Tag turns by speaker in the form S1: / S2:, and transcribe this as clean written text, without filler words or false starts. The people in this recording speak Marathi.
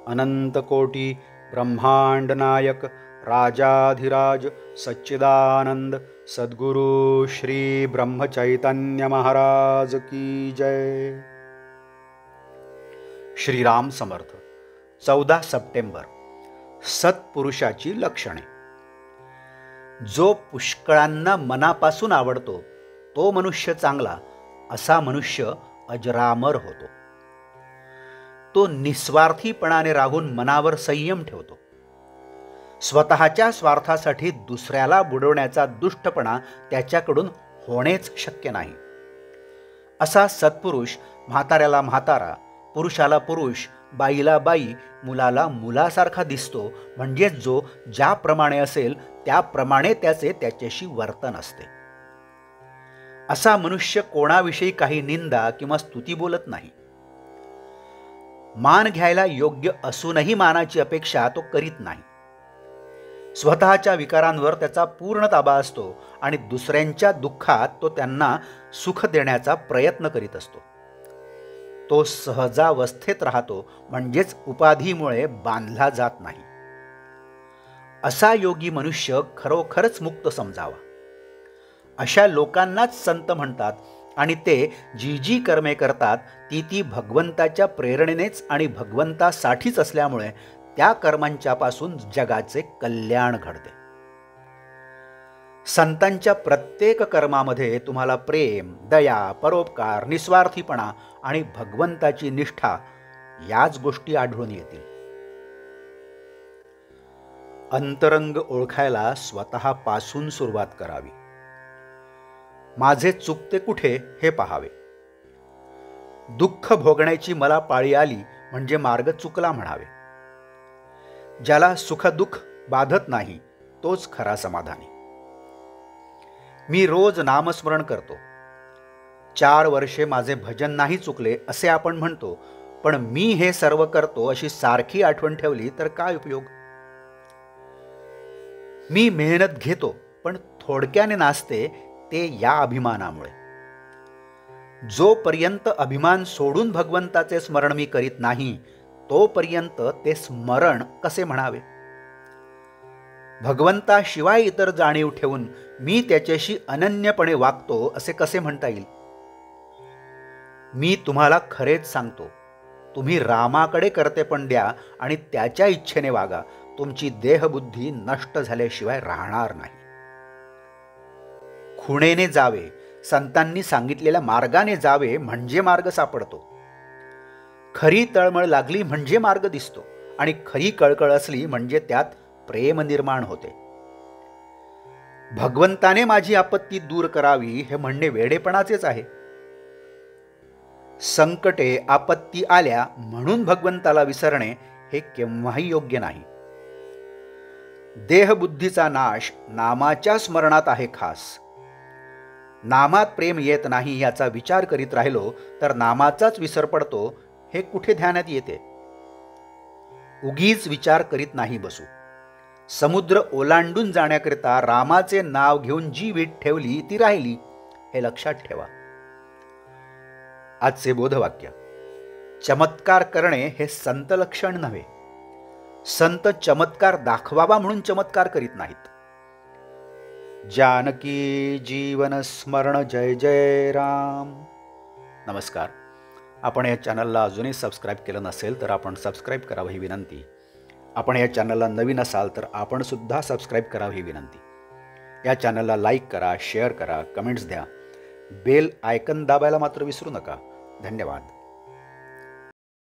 S1: अनंतकोटी ब्रह्मांड नायक राजाधिराज सच्चिदानंद सद्गुरु श्री ब्रह्मचैतन्य महाराज की जय। श्रीराम समर्थ। 14 सप्टेंबर। सत्पुरुषाची लक्षणे। जो पुष्कळांना मनापासून आवडतो तो मनुष्य चांगला, असा मनुष्य अजरामर होतो। तो निस्वार्थीपणाने राहून मनावर संयम ठेवतो। स्वतःच्या स्वार्थासाठी दुसऱ्याला बुडवण्याचा दुष्टपणा त्याच्याकडून होणेच शक्य नाही। असा सत्पुरुष म्हाताऱ्याला म्हातारा, पुरुषाला पुरुष, बाईला बाई, मुलाला मुलासारखा दिसतो। म्हणजे जो ज्याप्रमाणे असेल त्याप्रमाणे त्याच्याशी वर्तन असते। असा मनुष्य कोणाविषयी काही निंदा किंवा स्तुती बोलत नाही। मान घ्यायला योग्य असूनही मानाची अपेक्षा तो करीत नाही। स्वतःच्या विकारांवर त्याचा पूर्ण ताबा असतो आणि दुसऱ्यांच्या दुःखात तो त्यांना सुख देण्याचा प्रयत्न करीत असतो। तो सहजावस्थेत राहतो, म्हणजेच उपाधीमुळे बांधला जात नाही। असा योगी मनुष्य खरोखरच मुक्त समजावा। अशा लोकांनाच संत म्हणतात आणि ते जी जी कर्मे करतात ती भगवंताच्या प्रेरणेनेच आणि भगवंतासाठीच असल्यामुळे त्या कर्मांच्या पासून जगाचे कल्याण घडते। संतांच्या प्रत्येक कर्मामध्ये तुम्हाला प्रेम, दया, परोपकार, निस्वार्थीपणा आणि भगवंताची निष्ठा याच गोष्टी आढळून येतील। अंतरंग ओळखायला स्वतःपासून सुरुवात करावी। माझे चुकते कुठे हे पहावे। दुःख भोगण्याची मला पाळी आली म्हणजे मार्ग चुकला म्हणावे। ज्याला सुखदुःख बाधत नाही तोच खरा समाधानी। मी रोज नामस्मरण करतो। 4 वर्षे माझे भजन नाही चुकले असे आपण म्हणतो, पण मी हे सर्व करतो अशी सारखी आठवण ठेवली तर काय उपयोग। मी मेहनत घेतो पण थोडक्याने नाचते, ते या अभिमानामुळे। जोपर्यंत अभिमान सोडून भगवंताचे स्मरण मी करीत नाही तोपर्यंत ते स्मरण कसे म्हणावे। भगवंताशिवाय इतर जाणीव ठेवून मी त्याच्याशी अनन्यपणे वागतो असे कसे म्हणता येईल। मी तुम्हाला खरेच सांगतो, तुम्ही रामाकडे कर्तेपण द्या आणि त्याच्या इच्छेने वागा। तुमची देहबुद्धी नष्ट झाल्याशिवाय राहणार नाही। खुणेने जावे, संतांनी सांगितलेल्या मार्गाने जावे म्हणजे मार्ग सापडतो। खरी तळमळ लागली म्हणजे मार्ग दिसतो आणि खरी कळकळ असली म्हणजे त्यात प्रेम निर्माण होते। भगवंताने माझी आपत्ती दूर करावी हे म्हणणे वेडेपणाचेच आहे। संकटे आपत्ती आल्या म्हणून भगवंताला विसरणे हे केव्हाही योग्य नाही। देहबुद्धीचा नाश नामाच्या स्मरणात आहे खास। नामात प्रेम येत नाही याचा विचार करीत राहिलो तर नामाचाच विसर पडतो हे कुठे ध्यानात येते। उगीच विचार करीत नाही बसू। समुद्र ओलांडून जाण्याकरिता रामाचे नाव घेऊन जी वीट ठेवली ती राहिली हे लक्षात ठेवा। आजचे बोधवाक्य। चमत्कार करणे हे संत लक्षण नव्हे। संत चमत्कार दाखवावा म्हणून चमत्कार करीत नाहीत। जानकी जीवन स्मरण जय जय राम। नमस्कार। आपण या चॅनलला अजूनही सबस्क्राईब केलं नसेल तर आपण सबस्क्राईब करावं ही विनंती। आपण या चॅनलला नवीन असाल तर आपण सुद्धा सबस्क्राईब करावं ही विनंती। या चॅनलला लाईक करा, शेअर करा, कमेंट्स द्या। बेल आयकन दाबायला मात्र विसरू नका। धन्यवाद।